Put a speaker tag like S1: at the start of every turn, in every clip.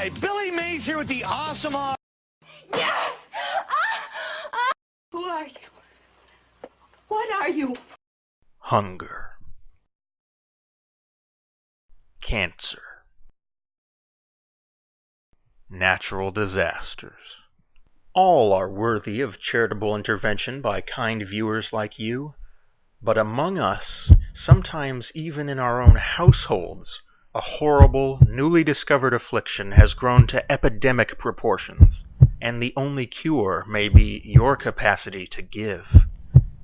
S1: Hi, Billy Mays here with the awesome...
S2: Yes! Who are you? What are you?
S3: Hunger. Cancer. Natural disasters. All are worthy of charitable intervention by kind viewers like you, but among us, sometimes even in our own households, a horrible, newly discovered affliction has grown to epidemic proportions, and the only cure may be your capacity to give.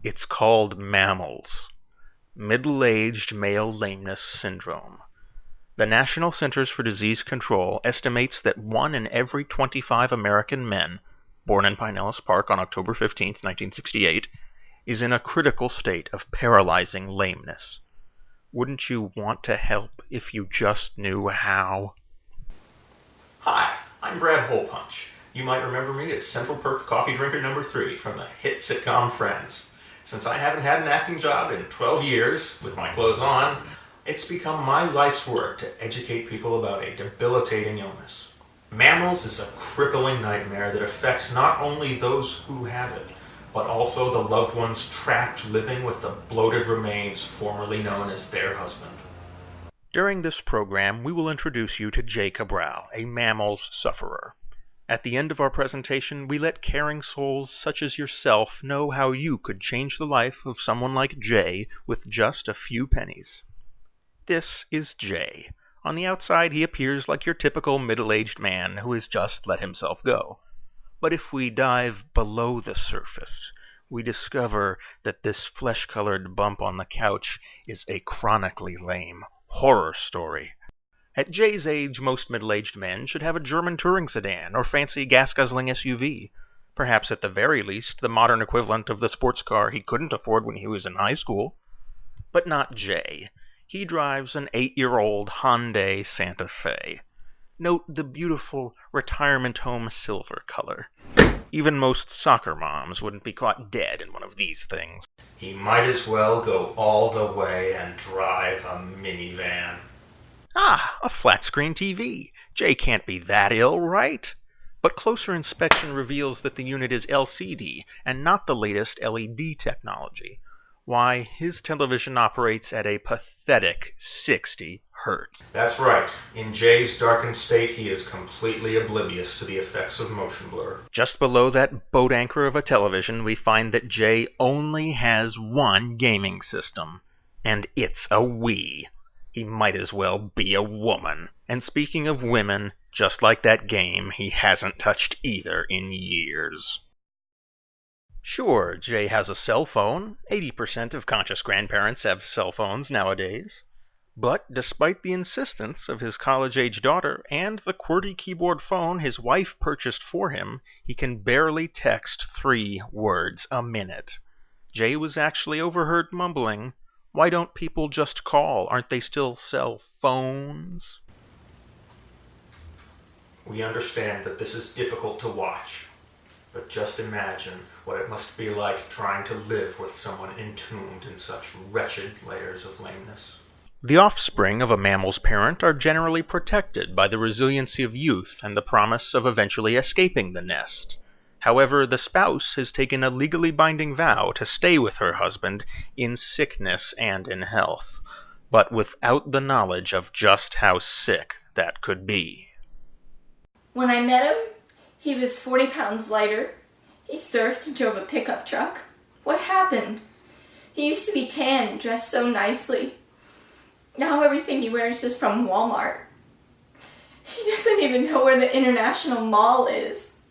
S3: It's called Mamls, middle-aged male lameness syndrome. The National Centers for Disease Control estimates that 1 in every 25 American men born in Pinellas Park on October 15, 1968, is in a critical state of paralyzing lameness. Wouldn't you want to help if you just knew how?
S4: Hi, I'm Brad Holepunch. You might remember me as Central Perk coffee drinker number 3 from the hit sitcom Friends. Since I haven't had an acting job in 12 years, with my clothes on, it's become my life's work to educate people about a debilitating illness. Mamls is a crippling nightmare that affects not only those who have it, but also the loved ones trapped living with the bloated remains formerly known as their husband.
S3: During this program, we will introduce you to Jay Cabral, a Mamls sufferer. At the end of our presentation, we let caring souls such as yourself know how you could change the life of someone like Jay with just a few pennies. This is Jay. On the outside, he appears like your typical middle-aged man who has just let himself go. But if we dive below the surface, we discover that this flesh-colored bump on the couch is a chronically lame horror story. At Jay's age, most middle-aged men should have a German touring sedan or fancy gas-guzzling SUV. Perhaps at the very least, the modern equivalent of the sports car he couldn't afford when he was in high school. But not Jay. He drives an 8-year-old Hyundai Santa Fe. Note the beautiful retirement home silver color. Even most soccer moms wouldn't be caught dead in one of these things.
S4: He might as well go all the way and drive a minivan.
S3: Ah, a flat-screen TV. Jay can't be that ill, right? But closer inspection reveals that the unit is LCD and not the latest LED technology. Why, his television operates at a pathetic 60 hertz.
S4: That's right. In Jay's darkened state, he is completely oblivious to the effects of motion blur.
S3: Just below that boat anchor of a television, we find that Jay only has one gaming system, and it's a Wii. He might as well be a woman. And speaking of women, just like that game, he hasn't touched either in years. Sure, Jay has a cell phone. 80% of conscious grandparents have cell phones nowadays. But despite the insistence of his college-age daughter and the QWERTY keyboard phone his wife purchased for him, he can barely text 3 words a minute. Jay was actually overheard mumbling, "Why don't people just call? Aren't they still cell phones?"
S4: We understand that this is difficult to watch, but just imagine what it must be like trying to live with someone entombed in such wretched layers of lameness.
S3: The offspring of a mammal's parent are generally protected by the resiliency of youth and the promise of eventually escaping the nest. However, the spouse has taken a legally binding vow to stay with her husband in sickness and in health, but without the knowledge of just how sick that could be.
S5: When I met him, he was 40 pounds lighter. He surfed and drove a pickup truck. What happened? He used to be tan, dressed so nicely. Now everything he wears is from Walmart. He doesn't even know where the International Mall is.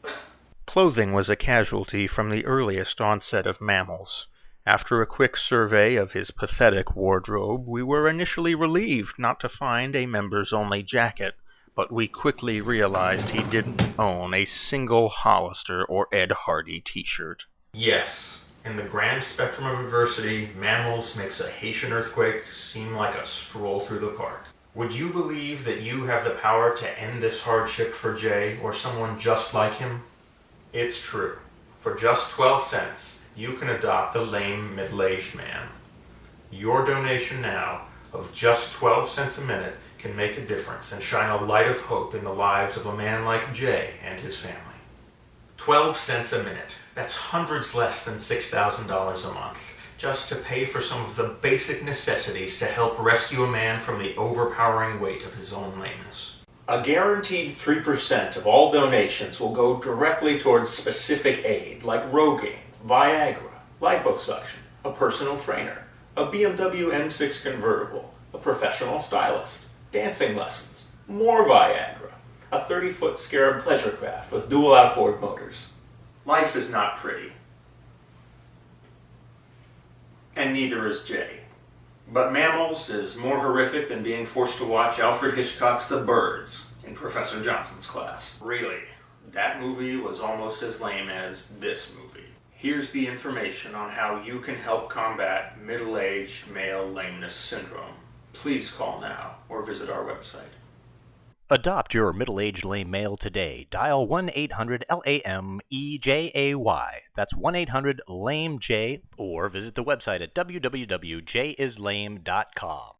S3: Clothing was a casualty from the earliest onset of Mamls. After a quick survey of his pathetic wardrobe, we were initially relieved not to find a members-only jacket, but we quickly realized he didn't own a single Hollister or Ed Hardy t-shirt.
S4: Yes, in the grand spectrum of adversity, Mamls makes a Haitian earthquake seem like a stroll through the park. Would you believe that you have the power to end this hardship for Jay or someone just like him? It's true. For just 12 cents, you can adopt the lame middle-aged man. Your donation now of just 12 cents a minute can make a difference and shine a light of hope in the lives of a man like Jay and his family. 12 cents a minute. That's hundreds less than $6,000 a month, just to pay for some of the basic necessities to help rescue a man from the overpowering weight of his own lameness. A guaranteed 3% of all donations will go directly towards specific aid like Rogaine, Viagra, liposuction, a personal trainer, a BMW M6 convertible, a professional stylist, dancing lessons, more Viagra, a 30-foot Scarab pleasure craft with dual outboard motors. Life is not pretty. And neither is Jay. But Mamls is more horrific than being forced to watch Alfred Hitchcock's The Birds in Professor Johnson's class. Really, that movie was almost as lame as this movie. Here's the information on how you can help combat middle-aged male lameness syndrome. Please call now or visit our website.
S3: Adopt your middle-aged lame male today. Dial 1-800-LAMEJAY. That's 1-800-LAME-J, or visit the website at www.jayislame.com.